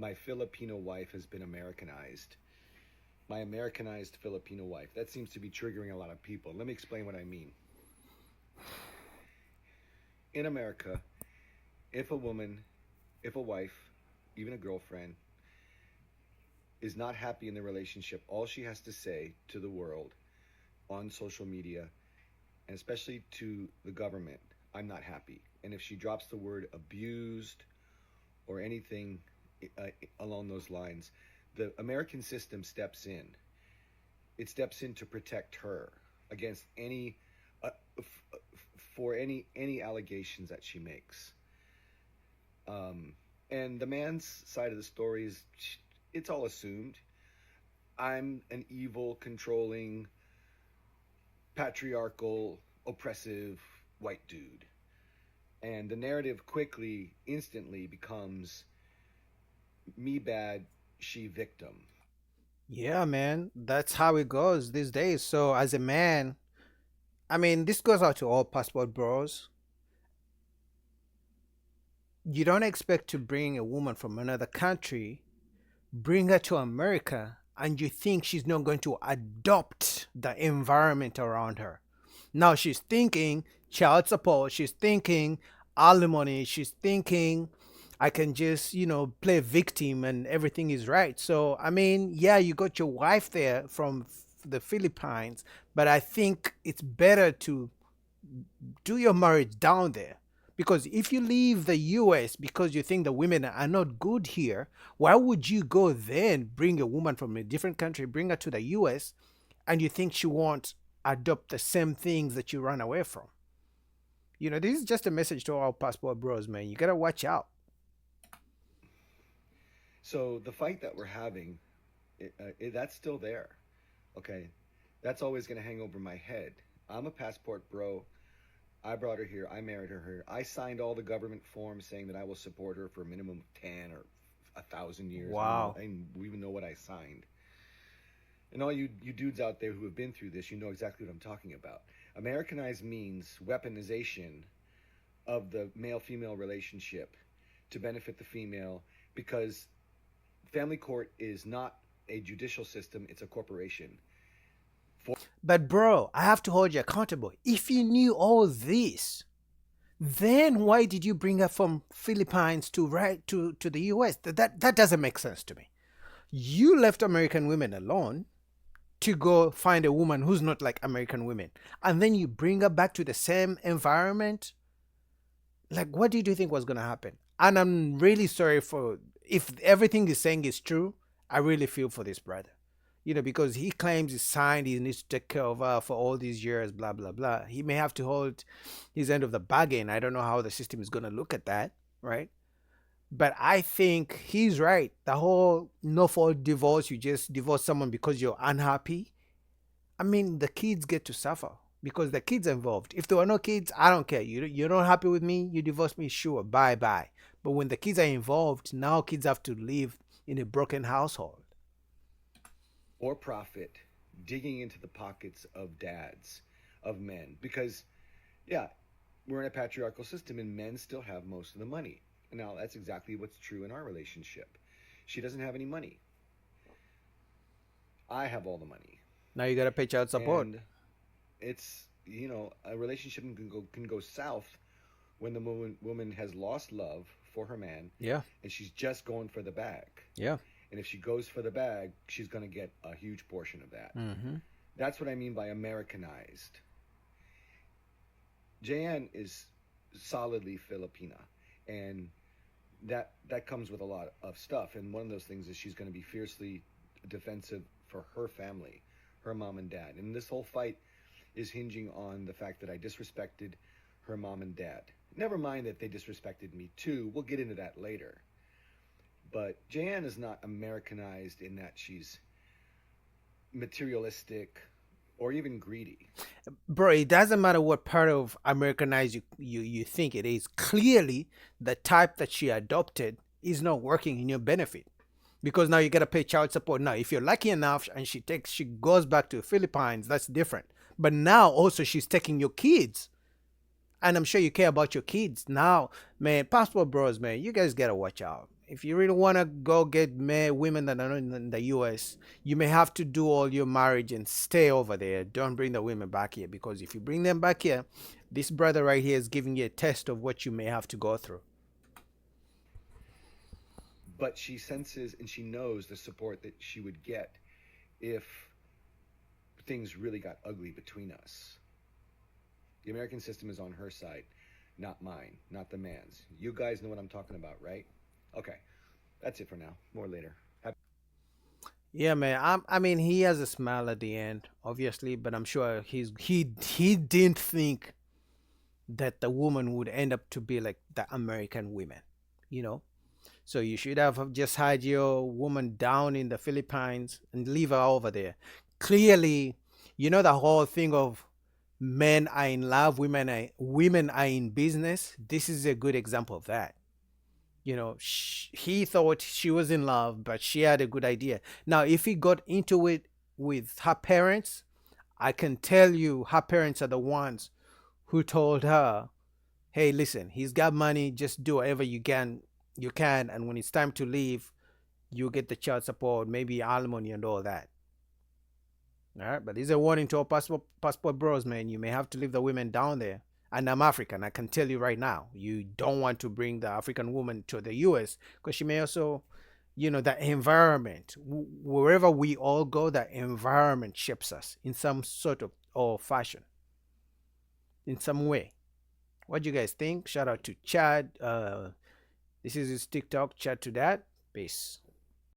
my Filipino wife has been Americanized. My Americanized Filipino wife. That seems to be triggering a lot of people. Let me explain what I mean. In America, if a woman, if a wife, even a girlfriend, is not happy in the relationship, all she has to say to the world on social media, and especially to the government, I'm not happy. And if she drops the word abused or anything uh, along those lines, the American system steps in. It steps in to protect her against any for any allegations that she makes. Um, and the man's side of the story is it's all assumed. I'm an evil, controlling, patriarchal, oppressive white dude. And the narrative quickly, instantly becomes me bad, she victim. Yeah, man, that's how it goes these days. So as a man, I mean, this goes out to all passport bros. You don't expect to bring a woman from another country, bring her to America, and you think she's not going to adopt the environment around her. Now she's thinking child support, she's thinking alimony, she's thinking I can just, play victim and everything is right. So, I mean, yeah, you got your wife there from the Philippines, but I think it's better to do your marriage down there. Because if you leave the US because you think the women are not good here, why would you go then bring a woman from a different country, bring her to the US, and you think she won't adopt the same things that you run away from? This is just a message to all passport bros, man. You gotta watch out. So the fight that we're having, that's still there. Okay, that's always going to hang over my head. I'm a passport bro. I brought her here. I married her here. I signed all the government forms saying that I will support her for a minimum of 10 or 1,000 years. Wow. I don't even know what I signed. And all you dudes out there who have been through this, you know exactly what I'm talking about. Americanized means weaponization of the male female relationship to benefit the female because family court is not a judicial system, it's a corporation. For But bro, I have to hold you accountable. If you knew all this, then why did you bring her from Philippines to to the US? That doesn't make sense to me. You left American women alone to go find a woman who's not like American women. And then you bring her back to the same environment. Like, what did you think was going to happen? And I'm really sorry for if everything he's saying is true. I really feel for this brother. Because he claims he's signed, he needs to take care of her for all these years, blah, blah, blah. He may have to hold his end of the bargain. I don't know how the system is going to look at that, right? But I think he's right. The whole no fault divorce, you just divorce someone because you're unhappy. I mean, the kids get to suffer because the kids are involved. If there were no kids, I don't care. You're not happy with me, you divorce me, sure, bye bye. But when the kids are involved, now kids have to live in a broken household. profit, digging into the pockets of dads, of men. Because, yeah, we're in a patriarchal system and men still have most of the money. Now, that's exactly what's true in our relationship. She doesn't have any money. I have all the money. Now you got to pay child support. And it's, a relationship can go south when the woman has lost love for her man Yeah, and she's just going for the bag. yeah. And if she goes for the bag, she's going to get a huge portion of that. Mm-hmm. That's what I mean by Americanized. Jan is solidly Filipina, and that comes with a lot of stuff. And one of those things is she's going to be fiercely defensive for her family, her mom and dad. And this whole fight is hinging on the fact that I disrespected her mom and dad. Never mind that they disrespected me too. We'll get into that later. But Jan is not Americanized in that she's materialistic or even greedy. Bro, it doesn't matter what part of Americanized you think it is. Clearly, the type that she adopted is not working in your benefit because now you got to pay child support. Now, if you're lucky enough and she goes back to the Philippines, that's different. But now also she's taking your kids, and I'm sure you care about your kids. Now, man, passport bros, man, you guys gotta watch out. if you really want to go get women that are not in the US, you may have to do all your marriage and stay over there. Don't bring the women back here, because if you bring them back here, this brother right here is giving you a test of what you may have to go through. But she senses and she knows the support that she would get if things really got ugly between us. The American system is on her side, not mine, not the man's. You guys know what I'm talking about, right? Okay, that's it for now. More later. Yeah, man. I mean, he has a smile at the end, obviously, but I'm sure he didn't think that the woman would end up to be like the American women, you know. So you should have just had your woman down in the Philippines and leave her over there. Clearly, you know the whole thing of men are in love, women are in business. This is a good example of that. You know, he thought she was in love, but she had a good idea. Now, if he got into it with her parents, I can tell you her parents are the ones who told her, hey, listen, he's got money, just do whatever you can, and when it's time to leave, you get the child support, maybe alimony and all that. All right, but this is a warning to all passport bros, man. You may have to leave the women down there. And I'm African. I can tell you right now, you don't want to bring the African woman to the US, because she may also, the environment, wherever we all go, the environment shapes us in some sort of or fashion, in some way. What do you guys think? Shout out to Chad. This is his TikTok. Chat to that. Peace.